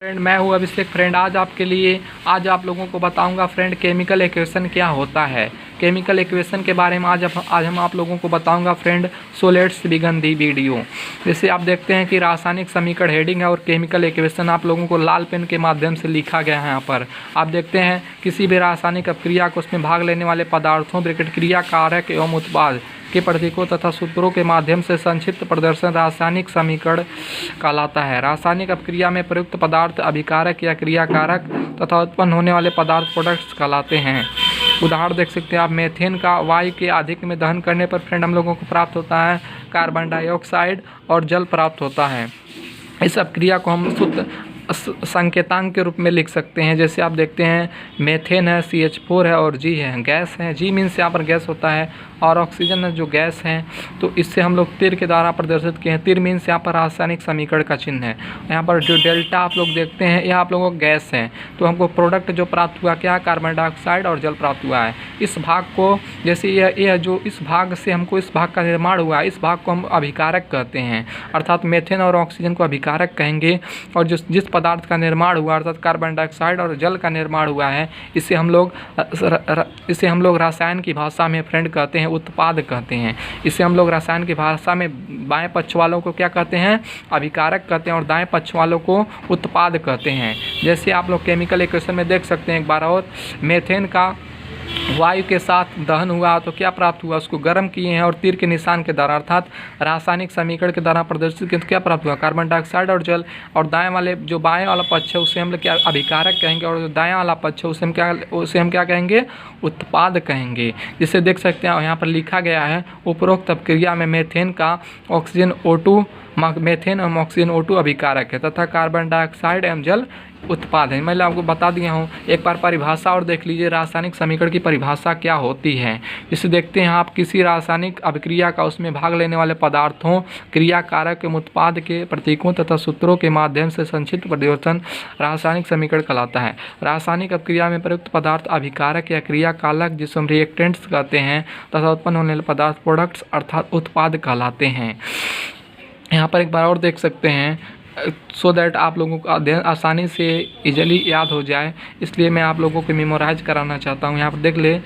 Friend मैं हूँ अभिषेक। Friend आज आप लोगों को बताऊंगा फ्रेंड केमिकल इक्वेशन क्या होता है। केमिकल इक्वेशन के बारे में आज हम आप लोगों को बताऊंगा friend. So let's begin the video. जैसे आप देखते हैं कि रासायनिक समीकरण हेडिंग है और केमिकल इक्वेशन आप लोगों को लाल पेन के माध्यम से लिखा गया है। यहाँ पर आप देखते हैं किसी भी रासायनिक अपक्रिया को उसमें भाग लेने वाले पदार्थों प्रतिक्रिया कारक एवं उत्पाद के प्रतीकों तथा सूत्रों के माध्यम से संक्षिप्त प्रदर्शन रासायनिक समीकरण कहलाता है। रासायनिक अपक्रिया में प्रयुक्त पदार्थ अभिकारक या क्रियाकारक तथा उत्पन्न होने वाले पदार्थ प्रोडक्ट्स कहलाते हैं। उदाहरण देख सकते हैं आप, मेथेन का वायु के अधिक में दहन करने पर फ्रेंड हम लोगों को प्राप्त होता है कार्बन डाइऑक्साइड और जल प्राप्त होता है। इस अपक्रिया को हम शुद्ध संकेतांक के रूप में लिख सकते हैं। जैसे आप देखते हैं मेथेन है, CH4 है और G है, गैस है। G मीन्स यहाँ पर गैस होता है और ऑक्सीजन है जो गैस है। तो इससे हम लोग तीर के द्वारा प्रदर्शित किए हैं। तीर मीन्स यहाँ पर रासायनिक समीकरण का चिन्ह है। यहाँ पर जो डेल्टा आप लोग देखते हैं यह आप लोगों को गैस है। तो हमको प्रोडक्ट जो प्राप्त हुआ क्या, कार्बन डाइऑक्साइड और जल प्राप्त हुआ है। इस भाग को जैसे यह जो इस भाग से हमको इस भाग का निर्माण हुआ है, इस भाग को हम अभिकारक कहते हैं। अर्थात मेथेन और ऑक्सीजन को अभिकारक कहेंगे और जिस पदार्थ का निर्माण हुआ अर्थात कार्बन डाइऑक्साइड और जल का निर्माण हुआ है, इसे हम लोग रसायन की भाषा में फ्रेंड कहते हैं, उत्पाद कहते हैं। इसे हम लोग रसायन की भाषा में बाएं पक्ष वालों को क्या कहते हैं, अभिकारक कहते हैं और दाएं पक्ष वालों को उत्पाद कहते हैं। जैसे आप लोग केमिकल इक्वेशन में देख सकते हैं एक बार और, मेथेन का वायु के साथ दहन हुआ तो क्या प्राप्त हुआ, उसको गर्म किए हैं और तीर के निशान के द्वारा अर्थात रासायनिक समीकरण के द्वारा प्रदर्शित किया तो क्या प्राप्त हुआ, कार्बन डाइऑक्साइड और जल। और दाएं वाले जो बाएं वाला पक्ष है उसे हम लोग क्या अभिकारक कहेंगे और जो दाएं वाला पक्ष है उसे हम क्या कहेंगे, उत्पाद कहेंगे। जिसे देख सकते हैं यहाँ पर लिखा गया है, उपरोक्त अपक्रिया में मेथेन का ऑक्सीजन O2 मेथेन एवं ऑक्सीजन O2 अभिकारक है तथा कार्बन डाइऑक्साइड एवं जल उत्पाद है। मैं आपको बता दिया हूँ। एक बार परिभाषा और देख लीजिए, रासायनिक समीकरण की परिभाषा क्या होती है। जिसे देखते हैं आप, किसी रासायनिक अभिक्रिया का उसमें भाग लेने वाले पदार्थों क्रियाकारक एवं उत्पाद के प्रतीकों तथा सूत्रों के माध्यम से संक्षिप्त प्रदर्शन रासायनिक समीकरण कहलाता है। रासायनिक अपक्रिया में प्रयुक्त पदार्थ अभिकारक या क्रियाकारक जिसे हम रिएक्टेंट्स कहते हैं तथा उत्पन्न होने वाले पदार्थ प्रोडक्ट्स अर्थात उत्पाद कहलाते हैं। यहाँ पर एक बार और देख सकते हैं सो दैट आप लोगों का अध्ययन आसानी से इजीली याद हो जाए, इसलिए मैं आप लोगों को मेमोराइज कराना चाहता हूँ। यहाँ पर देख ले,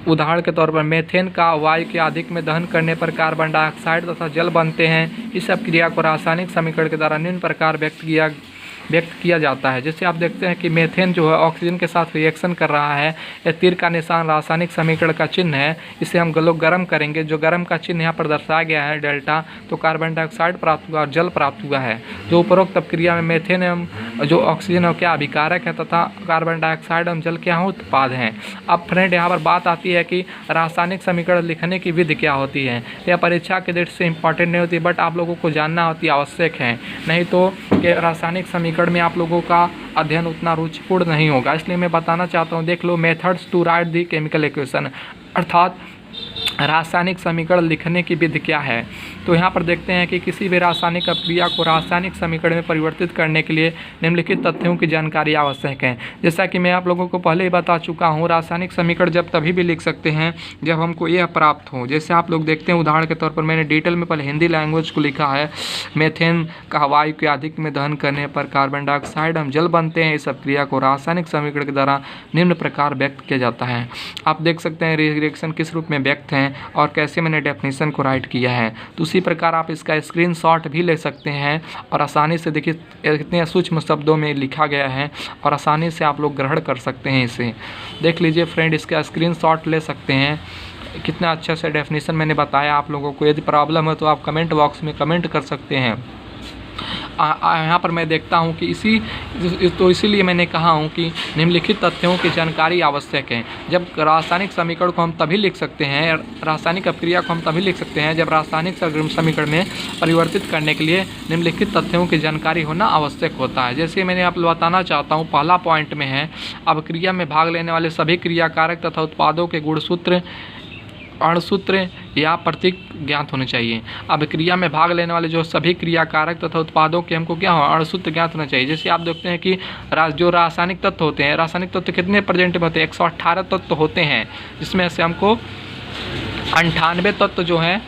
उदाहरण के तौर पर मेथेन का वायु के अधिक में दहन करने पर कार्बन डाइऑक्साइड तथा जल बनते हैं। इस अपक्रिया को रासायनिक समीकरण के द्वारा निम्न प्रकार व्यक्त किया जाता है। जैसे आप देखते हैं कि मेथेन जो है ऑक्सीजन के साथ रिएक्शन कर रहा है। यह तीर का निशान रासायनिक समीकरण का चिन्ह है। इसे हम लोग गर्म करेंगे। जो गर्म का चिन्ह यहाँ पर दर्शाया गया है डेल्टा, तो कार्बन डाइऑक्साइड प्राप्त हुआ और जल प्राप्त हुआ है। जो उपरोक्त अपक्रिया में मेथेन एवं जो ऑक्सीजन क्या अभिकारक है तथा कार्बन डाइऑक्साइड एवं जल क्या उत्पाद हैं। अब फ्रेंड यहाँ पर बात आती है कि रासायनिक समीकरण लिखने की विधि क्या होती है। यह परीक्षा के दृष्टि से इंपॉर्टेंट नहीं होती, बट आप लोगों को जानना होती आवश्यक है। नहीं तो रासायनिक समीकरण में आप लोगों का अध्ययन उतना रुचिपूर्ण नहीं होगा। इसलिए मैं बताना चाहता हूँ, देख लो, methods to write the chemical equation अर्थात रासायनिक समीकरण लिखने की विधि क्या है। तो यहाँ पर देखते हैं कि किसी भी रासायनिक अपक्रिया को रासायनिक समीकरण में परिवर्तित करने के लिए निम्नलिखित तथ्यों की जानकारी आवश्यक है। जैसा कि मैं आप लोगों को पहले ही बता चुका हूँ, रासायनिक समीकरण जब तभी भी लिख सकते हैं जब हमको यह प्राप्त हो। जैसे आप लोग देखते हैं, उदाहरण के तौर पर मैंने डिटेल में पहले हिंदी लैंग्वेज को लिखा है। मेथेन का वायु के अधिक में दहन करने पर कार्बन डाइऑक्साइड हम जल बनते हैं। इस अपक्रिया को रासायनिक समीकरण के द्वारा निम्न प्रकार व्यक्त किया जाता है। आप देख सकते हैं रिएक्शन किस रूप में व्यक्त हैं और कैसे मैंने डेफिनेशन को राइट किया है। तो उसी प्रकार आप इसका स्क्रीनशॉट भी ले सकते हैं और आसानी से देखिए कितने सूक्ष्म शब्दों में लिखा गया है और आसानी से आप लोग ग्रहण कर सकते हैं। इसे देख लीजिए फ्रेंड, इसका स्क्रीनशॉट ले सकते हैं। कितना अच्छा से डेफिनेशन मैंने बताया आप लोगों को। यदि प्रॉब्लम है तो आप कमेंट बॉक्स में कमेंट कर सकते हैं। यहाँ पर मैं देखता हूँ कि इसीलिए मैंने कहा हूँ कि निम्नलिखित तथ्यों की जानकारी आवश्यक है। जब रासायनिक समीकरण को हम तभी लिख सकते हैं, रासायनिक अपक्रिया को हम तभी लिख सकते हैं जब रासायनिक समीकरण में परिवर्तित करने के लिए निम्नलिखित तथ्यों की जानकारी होना आवश्यक होता है। जैसे मैंने आप बताना चाहता हूँ, पहला पॉइंट में है, अपक्रिया में भाग लेने वाले सभी क्रियाकारक तथा उत्पादों के गुणसूत्र, अणुसूत्र या प्रतीक ज्ञात होने चाहिए। अभिक्रिया में भाग लेने वाले जो सभी क्रियाकारक तथा उत्पादों के हमको क्या हो, अणुसूत्र ज्ञात होना चाहिए। जैसे आप देखते हैं कि जो रासायनिक तत्व होते हैं, रासायनिक तत्व कितने प्रेजेंट में होते हैं, 118 तत्व होते हैं, जिसमें से हमको 98 तत्व जो हैं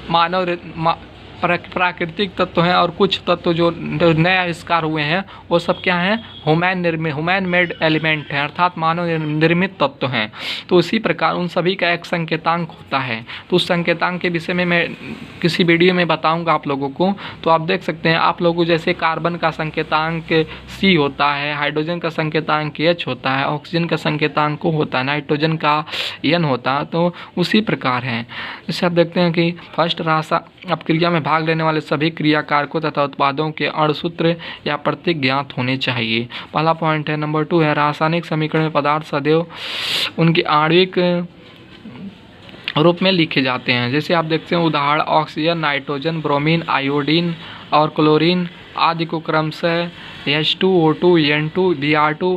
प्राकृतिक तत्व हैं और कुछ तत्व जो नए आविष्कार हुए हैं वो सब क्या हैं, ह्यूमन मेड एलिमेंट हैं, अर्थात मानव निर्मित तत्व हैं। तो उसी प्रकार उन सभी का एक संकेतांक होता है। तो उस संकेतांक के विषय में मैं किसी वीडियो में बताऊंगा आप लोगों को। तो आप देख सकते हैं, आप लोगों जैसे कार्बन का संकेतांक C होता है, हाइड्रोजन का संकेतांक H होता है, ऑक्सीजन का संकेतांक O होता है, नाइट्रोजन का N होता है। तो उसी प्रकार है। जैसे आप देखते हैं कि फर्स्ट अपक्रिया में भाग लेने वाले सभी क्रियाकारकों तथा उत्पादों के अणुसूत्र या प्रतीक ज्ञात होने चाहिए। पहला पॉइंट है। नंबर 2 है, रासायनिक समीकरण में पदार्थ सदैव उनके आणविक रूप में लिखे जाते हैं। जैसे आप देखते हैं उदाहरण ऑक्सीजन, नाइट्रोजन, ब्रोमीन, आयोडीन और क्लोरीन आदि को क्रमशः H2O2 N2 Br2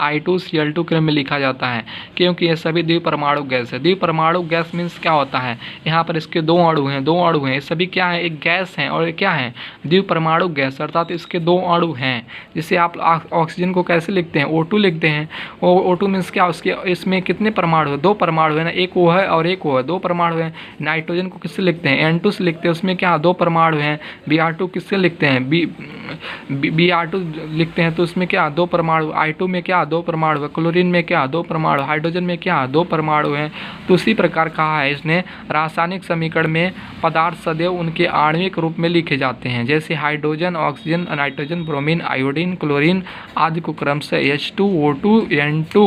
I2 Cl2 क्रम में लिखा जाता है, क्योंकि ये सभी द्विपरमाणु गैस है। द्विपरमाणु गैस मीन्स क्या होता है, यहाँ पर इसके दो अणु हैं, ये सभी क्या है, एक गैस हैं और क्या है, द्विपरमाणु गैस, अर्थात इसके दो अणु हैं। जैसे आप ऑक्सीजन को कैसे लिखते हैं, O2 लिखते हैं। O2 मीन्स क्या, उसके इसमें कितने परमाणु है, दो परमाणु है ना, एक O है और एक O है, दो परमाणु है। नाइट्रोजन को किससे लिखते हैं, N2 से लिखते हैं, उसमें क्या दो परमाणु हैं। Br2 किससे लिखते हैं, Br2 लिखते हैं, तो उसमें क्या दो परमाणु। I2 में क्या दो परमाणु है, क्लोरीन में क्या दो परमाणु, हाइड्रोजन में क्या दो परमाणु हैं। तो उसी प्रकार कहा है इसने, रासायनिक समीकरण में पदार्थ सदैव उनके आणविक रूप में लिखे जाते हैं। जैसे hydrogen, oxygen, nitrogen, bromine, iodine, chlorine आदि को क्रमशः H2O2 N2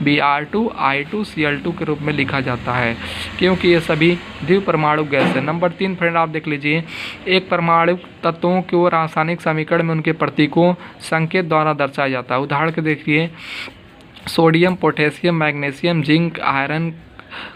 Br2 I2 Cl2 के रूप में लिखा जाता है, क्योंकि ये सभी द्विपरमाणु गैस है। नंबर 3 फ्रेंड आप देख लीजिए, एक परमाणु तत्वों को रासायनिक समीकरण में उनके प्रतीकों संकेत द्वारा दर्शाया जाता है। उदाहरण के देखिए, sodium, potassium, magnesium, zinc, iron,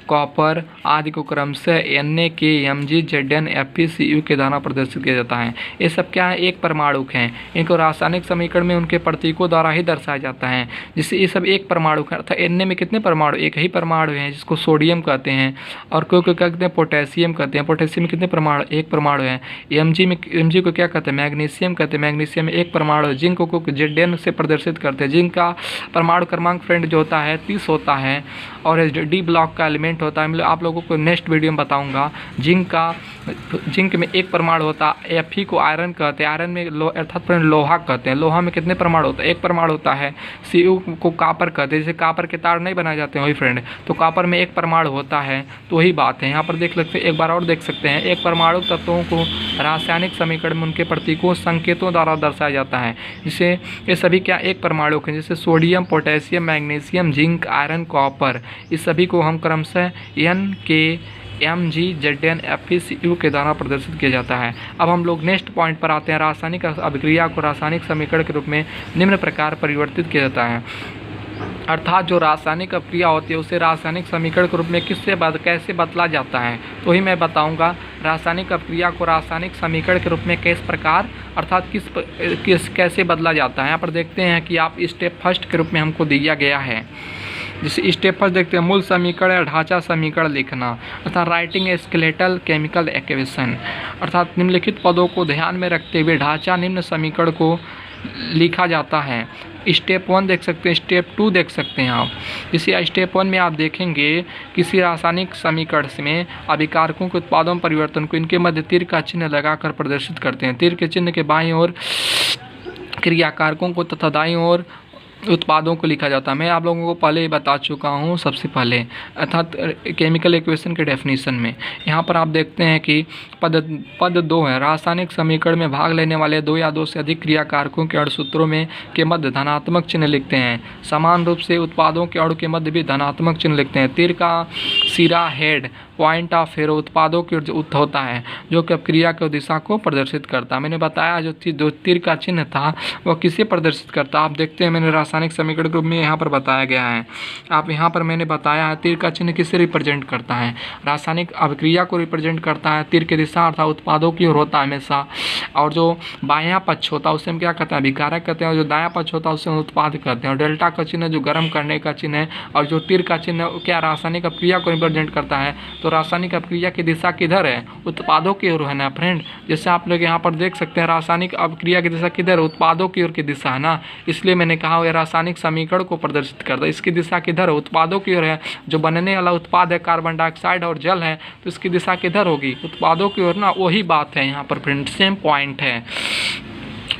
copper आदि को क्रमशः Na, K, Mg, Zn, Fe, Cu के द्वारा प्रदर्शित किया जाता है। ये सब क्या है, एक परमाणु हैं। इनको रासायनिक समीकरण में उनके प्रतीकों द्वारा ही दर्शाया जाता है। जिससे ये सब एक परमाणु है, अर्थात Na में कितने परमाणु, एक ही परमाणु है, जिसको सोडियम कहते हैं। और को क्या कहते हैं, पोटेशियम कहते हैं। पोटेशियम में कितने परमाणु, एक परमाणु है। Mg को क्या कहते हैं, मैग्नीशियम कहते हैं, मैग्नीशियम में एक परमाणु है। जिंक को Zn से प्रदर्शित करते हैं। जिंक का परमाणु क्रमांक फ्रेंड जो होता है 30 होता है और डी ब्लॉक का एलिमेंट होता है। मतलब आप लोगों को नेक्स्ट वीडियो में बताऊंगा। जिंक में एक परमाणु होता है। Fe को आयरन कहते हैं, आयरन में अर्थात लोहा कहते हैं। लोहा में कितने परमाणु होता है, एक परमाणु होता है। Cu को कापर कहते हैं, जैसे कापर के तार नहीं बनाए जाते हैं वही फ्रेंड, तो कापर में एक परमाणु होता है। तो वही बात है, यहाँ पर देख सकते हैं, एक बार और देख सकते हैं, एक परमाणु तत्वों को रासायनिक समीकरण में उनके प्रतीकों संकेतों द्वारा दर्शाया जाता है। जिसे ये सभी क्या एक परमाणु हैं, जैसे sodium, potassium, magnesium, zinc, iron, copper, इस सभी को हम क्रमशः N, K, Mg, Zn, Fe, Cu के द्वारा प्रदर्शित किया जाता है। अब हम लोग नेक्स्ट पॉइंट पर आते हैं। रासायनिक अभिक्रिया को रासायनिक समीकरण के रूप में निम्न प्रकार परिवर्तित किया जाता है, अर्थात जो रासायनिक अभिक्रिया होती है उसे रासायनिक समीकरण के रूप में कैसे बदला जाता है, तो ही मैं बताऊंगा। रासायनिक अभिक्रिया को रासायनिक समीकरण के रूप में किस प्रकार अर्थात कैसे बदला जाता है। यहाँ पर देखते हैं कि आप स्टेप फर्स्ट के रूप में हमको दिया गया है। जैसे स्टेप फर्स्ट देखते हैं, मूल समीकरण या ढांचा समीकरण लिखना, अर्थात writing a skeletal chemical equation, अर्थात निम्नलिखित पदों को ध्यान में रखते हुए ढांचा निम्न समीकरण को लिखा जाता है। स्टेप 1 देख सकते हैं, स्टेप 2 देख सकते हैं आप। जैसे स्टेप 1 में आप देखेंगे किसी रासायनिक समीकरण में अभिकारकों के उत्पादों परिवर्तन को इनके मध्य तीर का चिन्ह लगाकर प्रदर्शित करते हैं। तीर के चिन्ह के बाईं ओर क्रियाकारकों को तथा दाईं ओर उत्पादों को लिखा जाता है। मैं आप लोगों को पहले ही बता चुका हूँ सबसे पहले, अर्थात केमिकल इक्वेशन के डेफिनेशन में। यहाँ पर आप देखते हैं कि पद 2 है, रासायनिक समीकरण में भाग लेने वाले 2 या 2 से अधिक क्रियाकारकों के अणुसूत्रों में के मध्य धनात्मक चिन्ह लिखते हैं। समान रूप से उत्पादों के अणु के मध्य भी धनात्मक चिन्ह लिखते हैं। तीर का सिरा हेड पॉइंट ऑफ एरो उत्पादों की होता है, जो कि क्रिया की दिशा को प्रदर्शित करता है। मैंने बताया जो तीर का चिन्ह था वह किसे प्रदर्शित करता है, आप देखते हैं मैंने रासायनिक समीकरण ग्रुप में यहाँ पर बताया गया है। आप यहाँ पर मैंने बताया है तीर का चिन्ह किसे रिप्रेजेंट करता है, रासायनिक अभिक्रिया को रिप्रेजेंट करता है। तीर की दिशा अर्थात उत्पादों की ओर होता है हमेशा, और जो बायां पक्ष होता है उसे हम क्या कहते हैं, अभिकारक कहते हैं, और जो दायां पक्ष होता है उसे उत्पाद कहते हैं। और डेल्टा का चिन्ह जो गर्म करने का चिन्ह है, और जो तीर का चिन्ह क्या रासायनिक अभिक्रिया को रिप्रेजेंट करता है। तो रासायनिक अपक्रिया की दिशा किधर है, उत्पादों की ओर है ना फ्रेंड। जैसे आप लोग यहाँ पर देख सकते हैं रासायनिक अपक्रिया की दिशा किधर है, उत्पादों की ओर की दिशा है ना, इसलिए मैंने कहा यह रासायनिक समीकरण को प्रदर्शित करता है। इसकी दिशा किधर है, उत्पादों की ओर है। जो बनने वाला उत्पाद है कार्बन डाइऑक्साइड और जल है, तो इसकी दिशा किधर होगी, उत्पादों की ओर ना। वही बात है यहाँ पर फ्रेंड, सेम पॉइंट है,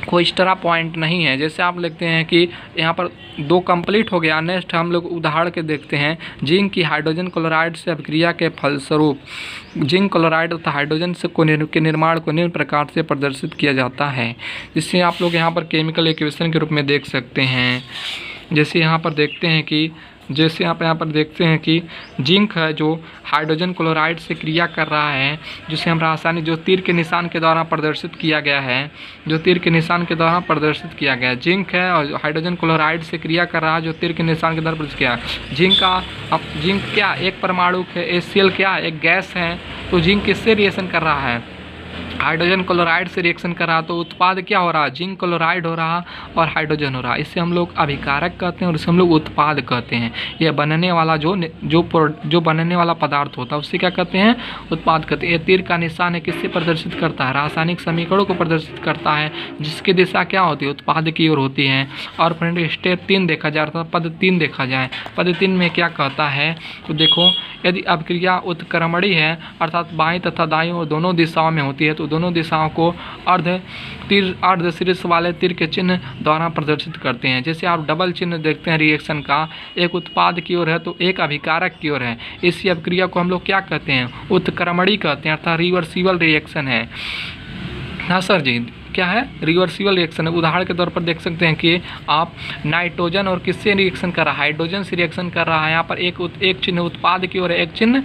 कोई एक्स्ट्रा पॉइंट नहीं है। जैसे आप लिखते हैं कि यहाँ पर 2 कंप्लीट हो गया। नेक्स्ट हम लोग उदाहरण के देखते हैं। जिंक की हाइड्रोजन क्लोराइड से अपक्रिया के फलस्वरूप जिंक क्लोराइड तथा हाइड्रोजन से के निर्माण को निम्न प्रकार से प्रदर्शित किया जाता है, जिससे आप लोग यहाँ पर केमिकल इक्वेशन के रूप में देख सकते हैं। जैसे यहाँ पर देखते हैं कि जिंक है जो हाइड्रोजन क्लोराइड से क्रिया कर रहा है, जिसे हम रासायनिक जो तीर के निशान के द्वारा प्रदर्शित किया गया है, जिंक है और हाइड्रोजन क्लोराइड से क्रिया कर रहा है, जो तीर के निशान के द्वारा प्रदर्शित किया है। जिंक क्या एक परमाणु है, HCl क्या एक गैस है, तो जिंक किससे रिएक्शन कर रहा है, हाइड्रोजन क्लोराइड से रिएक्शन कर रहा, तो उत्पाद क्या हो रहा है, जिंक क्लोराइड हो रहा और हाइड्रोजन हो रहा। इससे हम लोग अभिकारक कहते हैं और इसे हम लोग उत्पाद कहते हैं। यह बनने वाला जो बनने वाला पदार्थ होता है उससे क्या कहते हैं, उत्पाद कहते हैं। यह तीर का निशान है, किससे प्रदर्शित करता है, रासायनिक समीकरणों को प्रदर्शित करता है, जिसकी दिशा क्या होती है, उत्पाद की ओर होती है। और फ्रेंड स्टेप 3 देखा जा रहा था, पद 3 देखा जाए। पद 3 में क्या कहता है, तो देखो यदि अपक्रिया उत्क्रमणी है अर्थात बाईं तथा दाईं दोनों दिशाओं में होती है, तो दोनों दिशाओं को अर्ध शीर्ष वाले तीर के चिन्ह द्वारा प्रदर्शित करते हैं। जैसे आप डबल चिन्ह देखते हैं रिएक्शन का, एक उत्पाद की ओर है तो एक अभिकारक की ओर है। इसी अपक्रिया को हम लोग क्या कहते हैं, उत्क्रमणी कहते हैं, अर्थात रिवर्सिबल रिएक्शन है। हाँ सर जी, क्या है, रिवर्सिबल रिएक्शन है। उदाहरण के तौर पर देख सकते हैं कि आप नाइट्रोजन और किससे रिएक्शन कर रहा है, हाइड्रोजन से रिएक्शन कर रहा है। यहाँ पर एक चिन्ह उत्पाद की ओर है, एक चिन्ह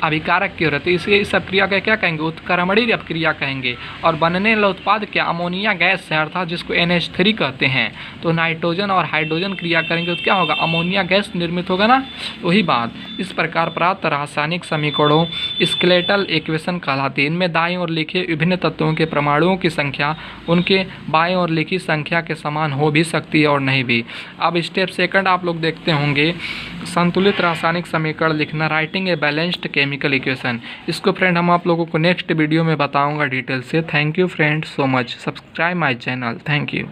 अभिकारक की ओर है, तो इसे इस अपक्रिया का क्या कहेंगे, उत्क्रमणी अपक्रिया कहेंगे। और बनने वाला उत्पाद क्या, अमोनिया गैस है, अर्थात जिसको NH3 कहते हैं। तो नाइट्रोजन और हाइड्रोजन क्रिया करेंगे तो क्या होगा, अमोनिया गैस निर्मित होगा ना, वही बात। इस प्रकार प्राप्त रासायनिक समीकरणों स्केलेटल इक्वेशन कहलाती है। इनमें दाईं ओर लिखे विभिन्न तत्वों के परमाणुओं की संख्या उनके बाएं ओर लिखी संख्या के समान हो भी सकती है और नहीं भी। अब स्टेप 2 आप लोग देखते होंगे, संतुलित रासायनिक समीकरण लिखना, writing a balanced chemical equation. इसको फ्रेंड हम आप लोगों को नेक्स्ट वीडियो में बताऊंगा डिटेल से। Thank you friend so much, subscribe my channel, thank you.